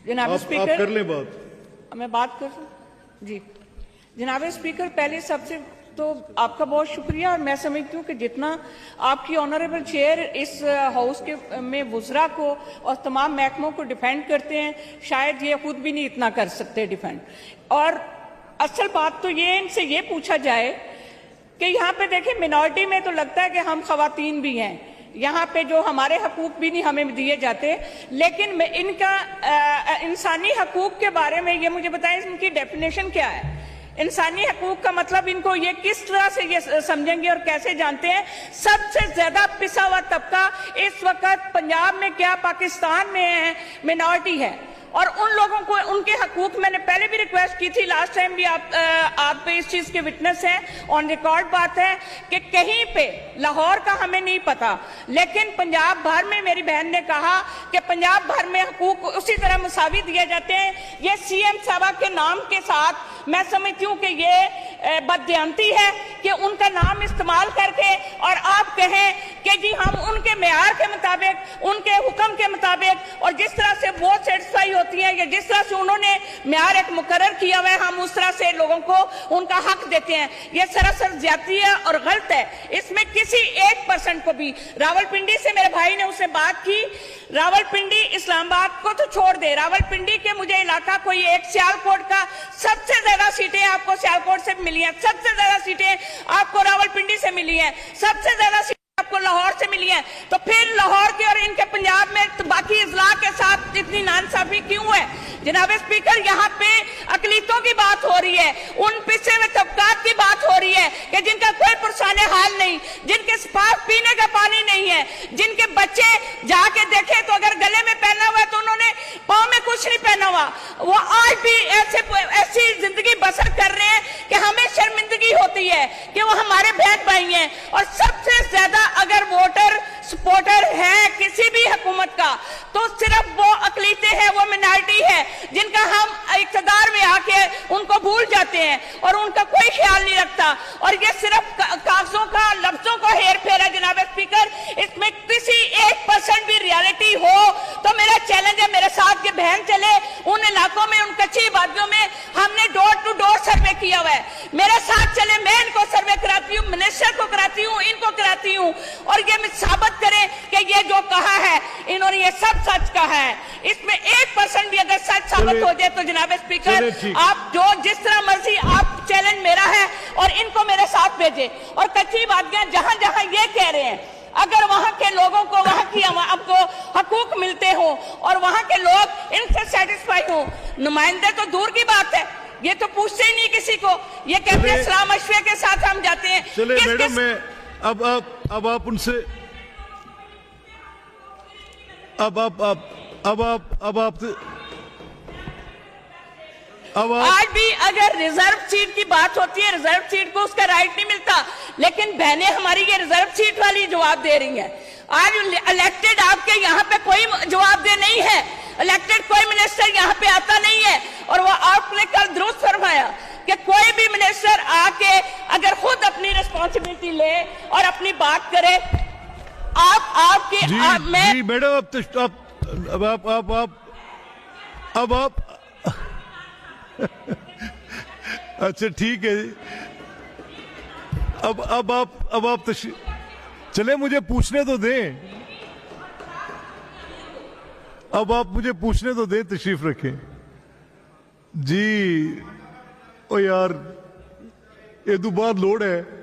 जनाब स्पीकर, आप कर लें बात। मैं बात कर जी। जनाब स्पीकर, पहले सबसे तो आपका बहुत शुक्रिया, और मैं समझती हूँ कि जितना आपकी ऑनरेबल चेयर इस हाउस के में वुज़रा को और तमाम महकमों को डिफेंड करते हैं, शायद ये खुद भी नहीं इतना कर सकते डिफेंड। और असल बात तो ये इनसे ये पूछा जाए कि यहाँ पे देखिए मिनॉरिटी में तो लगता है कि हम खवातीन भी हैं, यहाँ पे जो हमारे हकूक भी नहीं हमें दिए जाते, लेकिन इनका इंसानी हकूक के बारे में ये मुझे बताएं, इनकी डेफिनेशन क्या है? इंसानी हकूक का मतलब इनको ये किस तरह से ये समझेंगे और कैसे जानते हैं? सबसे ज्यादा पिसा हुआ तबका इस वक्त पंजाब में क्या पाकिस्तान में है, मिनॉरिटी है, और उन लोगों को उनके हकूक, मैंने पहले भी रिक्वेस्ट की थी, लास्ट टाइम भी आप इस चीज के विटनेस हैं, ऑन रिकॉर्ड बात है कि कहीं पे लाहौर का हमें नहीं पता, लेकिन पंजाब भर में मेरी बहन ने कहा कि पंजाब भर में हकूक उसी तरह मुसावी दिए जाते हैं। ये सीएम साहबा के नाम के साथ मैं समझती हूँ कि ये बददियांती है कि उनका नाम इस्तेमाल करके और आप कहें कि जी हम उनके मेयार के मुताबिक, उनके हुक्म के मुताबिक, और जिस तरह से वो सेटिस्फाई होती है या जिस तरह से उन्होंने मेयार एक मुकर्रर किया हुआ है, हम उस तरह से लोगों को उनका हक देते हैं। ये सरासर ज्यादती है और गलत है। इसमें किसी 1% को भी, रावलपिंडी से मेरे भाई ने उससे बात की, रावलपिंडी इस्लामाबाद को तो छोड़ दे, रावलपिंडी के मुझे इलाका कोई एक, सियालकोट का सबसे ज्यादा सीटें आपको सियालकोट से मिली हैं, सबसे ज्यादा सीटें आपको रावलपिंडी से मिली हैं, सबसे ज्यादा सीटें आपको लाहौर से मिली हैं। तो फिर लाहौर के और इनके पंजाब में तो बाकी इजला के साथ इतनी नाइंसाफी क्यों है? जनाब स्पीकर, यहाँ पे अकलीतों की बात हो रही है, उन पिछड़े हुए तबकात की बात हो रही है कि जिनका कोई पुरसाने हाल नहीं, जिनके पास पीने का पानी नहीं है, जिनके बच्चे जाके देखे तो अगर गले में पहना हुआ है तो उन्होंने पाँव में कुछ नहीं पहना हुआ, वो आज भी ऐसी जिंदगी बसर कर रहे हैं कि हमें शर्मिंदगी होती है कि वो हमारे बहन भाई हैं। और सबसे ज्यादा अगर वोटर सपोर्टर है किसी भी हुकूमत का तो सिर्फ वो अकलीते हैं, वो मिनॉरिटी है, जिनका हम इक़्तिदार में आके उनको भूल जाते हैं और उनका कोई ख्याल नहीं रखता। और ये सिर्फ कागजों का, लफ्जों का हेर फेर है। जनाब स्पीकर, इसमें किसी 1% भी रियलिटी हो तो मेरा चैलेंज है, मेरे साथ के बहन चले उन इलाकों में, उन कच्ची वादियों में हमने डोर टू डोर सर्वे किया हुआ है, मेरे साथ चले, मैं इनको सर्वे कराती हूँ, मिनिस्टर को कराती हूँ, इनको कराती हूँ, और ये साबित करें कि ये जो कहा है इन्होंने ये सब सच कहा है। इसमें 1% भी अगर सच साबित हो जाए तो जनाब स्पीकर, आप जो जिस तरह मर्जी, आप चैलेंज मेरा है और इनको मेरे साथ भेजे। और कच्ची बातियां जहां जहां ये कह रहे हैं, अगर वहां के लोगों को वहां की आपको हकूक मिलते हो और वहां के लोग इनसे सेटिस्फाई हो, नुमाइंदे तो दूर की बात है, ये तो पूछते ही नहीं किसी को, ये कहते हैं सलाम मशवरे के साथ हम जाते हैं। चले मैडम, मैं अब आप उनसे आज भी अगर रिजर्व सीट की बात होती है, रिजर्व सीट को उसका राइट नहीं मिलता, लेकिन बहनें हमारी ये रिजर्व सीट वाली जवाब दे रही हैं। आज इलेक्टेड आपके यहाँ पे कोई जवाबदेह नहीं है, इलेक्टेड कोई मिनिस्टर यहाँ पे आता नहीं है। और वो आपने कल दुरुस्त फरमाया कि कोई भी मिनिस्टर आके अगर खुद अपनी रिस्पॉन्सिबिलिटी ले और अपनी बात करे, आपकी जी मैडम, अब आप अच्छा ठीक है, अब आप चले, मुझे पूछने तो दें, अब आप मुझे पूछने तो दें, तशरीफ रखें जी। ओ यार, ये तो बहुत लोड है।